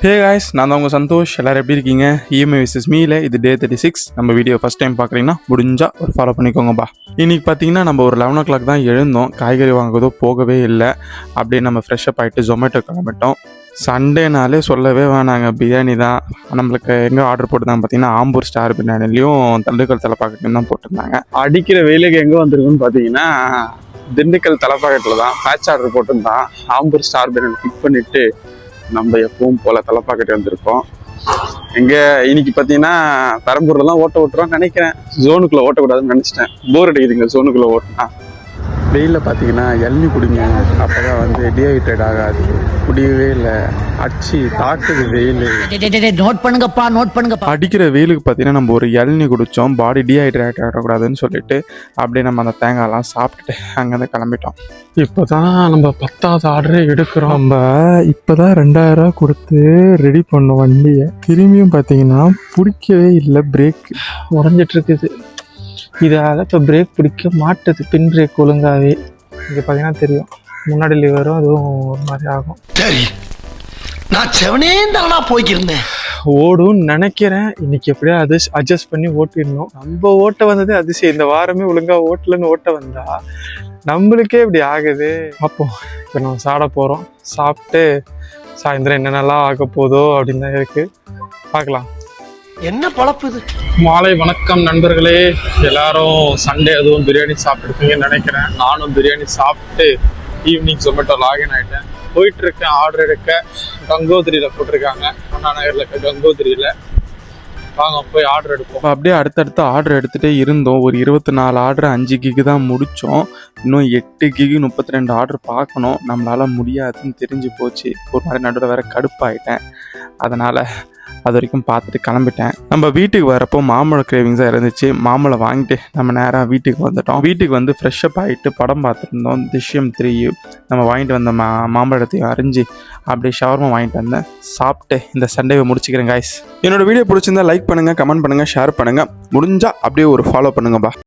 Hey guys, நான் தான் உங்கள் சந்தோஷ். எல்லோரும் எப்படி இருக்கீங்க? இஎம்ஐ விசஸ் மீல இது டே 36. நம்ம வீடியோ ஃபஸ்ட் டைம் பார்க்குறீங்கன்னா முடிஞ்சால் ஒரு ஃபாலோ பண்ணிக்கோங்கப்பா. இன்றைக்கி பார்த்தீங்கன்னா நம்ம ஒரு 11 o'clock தான் எழுந்தோம். காய்கறி வாங்குறதோ போகவே இல்லை. அப்படியே நம்ம ஃப்ரெஷ்ஷப் ஆகிட்டு ஜொமேட்டோ கிளம்பிட்டோம். சண்டேனாலே சொல்லவே வேணாங்க, பிரியாணி தான். நம்மளுக்கு எங்கே ஆர்டர் போட்டுருந்தாங்க பார்த்தீங்கன்னா ஆம்பூர் ஸ்டார் பிரியாணிலையும் திண்டுக்கல் தலைப்பாக்கெட்லையும் தான் போட்டிருந்தாங்க. அடிக்கிற வெயிலுக்கு எங்கே வந்திருக்குன்னு பார்த்தீங்கன்னா திண்டுக்கல் தலைப்பாக்கெட்டில் தான் பேட்ச் ஆர்டர் போட்டிருந்தான். ஆம்பூர் ஸ்டார் பிரியாணி பிக் பண்ணிவிட்டு நம்ம எப்பவும் போல் தலைப்பாக்கெட்டு வந்திருக்கோம். எங்கே இன்னைக்கு பார்த்தீங்கன்னா பெரம்பூரில் தான் ஓட்டுறோம் நினைக்கிறேன். ஜோனுக்குள்ளே ஓட்டக்கூடாதுன்னு நினச்சிட்டேன். போர் அடிக்குதுங்க ஜோனுக்குள்ளே ஓட்டினா. வெயிலில் பார்த்தீங்கன்னா இளநீ குடிங்க, அப்போ தான் வந்து டீஹைட்ரேட் ஆகாது. குடியவே இல்லை, அடிச்சு தாக்குது வெயில். நோட் பண்ணுங்கப்பா. அடிக்கிற வெயிலுக்கு பார்த்தீங்கன்னா நம்ம ஒரு இளநீ குடித்தோம், பாடி டீஹைட்ரேட் ஆகக்கூடாதுன்னு சொல்லிட்டு அப்படியே நம்ம அந்த தேங்காயெல்லாம் சாப்பிட்டுட்டு அங்கேருந்து கிளம்பிட்டோம். இப்போ தான் நம்ம 10வது ஆர்டரே எடுக்கிறோம். நம்ம இப்போ தான் 2000 கொடுத்து ரெடி பண்ணோம் வண்டியை. திரும்பியும் பார்த்தீங்கன்னா பிடிக்கவே இல்லை, பிரேக் உடஞ்சிட்ருக்குது. இதால் இப்போ பிரேக் பிடிக்க மாட்டுது, பின் பிரேக் ஒழுங்காகவே. இங்கே பார்த்தீங்கன்னா தெரியும், முன்னாடி லிவரும் அதுவும் ஒரு மாதிரி ஆகும். சரி, நான் செவனே தானா போய்க்கிருந்தேன். ஓடும்னு நினைக்கிறேன். இன்னைக்கு எப்படியா அட்ஜஸ்ட் பண்ணி ஓட்டிடணும். நம்ம ஓட்ட வந்தது அதிசயம். இந்த வாரமே ஒழுங்காக ஓட்டலன்னு ஓட்ட வந்தா நம்மளுக்கே இப்படி ஆகுது. அப்போது இப்போ நம்ம சாப்பிட போகிறோம். சாப்பிட்டு சாயந்தரம் என்னென்னலாம் ஆக போதோ அப்படின்னு தான் இருக்குது. பார்க்கலாம். என்ன பழப்பு இது? மாலை வணக்கம் நண்பர்களே. எல்லாரும் சண்டே அதுவும் பிரியாணி சாப்பிட்டுருப்பீங்கன்னு நினைக்கிறேன். நானும் பிரியாணி சாப்பிட்டு ஈவினிங் ஜொமேட்டோ லாகின் ஆகிட்டேன். போயிட்டுருக்கேன் ஆர்டர் எடுக்க. கங்கோத்திரியில் போட்டிருக்காங்க, அண்ணா நகரில் இருக்க கங்கோத்திரியில். வாங்க போய் ஆர்டர் எடுப்போம். அப்படியே அடுத்தடுத்து ஆர்டர் எடுத்துகிட்டே இருந்தோம். ஒரு 24 ஆர்டர் 5 கிக்கு தான் முடித்தோம். இன்னும் 8 கிக்கு 32 ஆர்டர் பார்க்கணும். நம்மளால் முடியாதுன்னு தெரிஞ்சு போச்சு. ஒரு மாதிரி நடுவில் வேறு கடுப்பாயிட்டேன். அதனால் அது வரைக்கும் பார்த்துட்டு கிளம்பிட்டேன். நம்ம வீட்டுக்கு வரப்போ மாம்பழம் கிரேவிங்ஸாக இருந்துச்சு. மாம்பழம் வாங்கிட்டு நம்ம நேராக வீட்டுக்கு வந்துட்டோம். வீட்டுக்கு வந்து ஃப்ரெஷ்ஷப் ஆகிட்டு படம் பார்த்துருந்தோம், திருஷ்யம் 3. நம்ம வாங்கிட்டு வந்த மாம்பழத்தையும் அரிஞ்சு அப்படியே ஷவர்மா வாங்கிட்டு வந்தேன். சாப்பிட்டு இந்த சண்டேவை முடிச்சுக்கிறேன் காய்ஸ். என்னோட வீடியோ பிடிச்சிருந்தா லைக் பண்ணுங்கள், கமெண்ட் பண்ணுங்கள், ஷேர் பண்ணுங்கள். முடிஞ்சால் அப்படியே ஒரு ஃபாலோ பண்ணுங்கப்பா.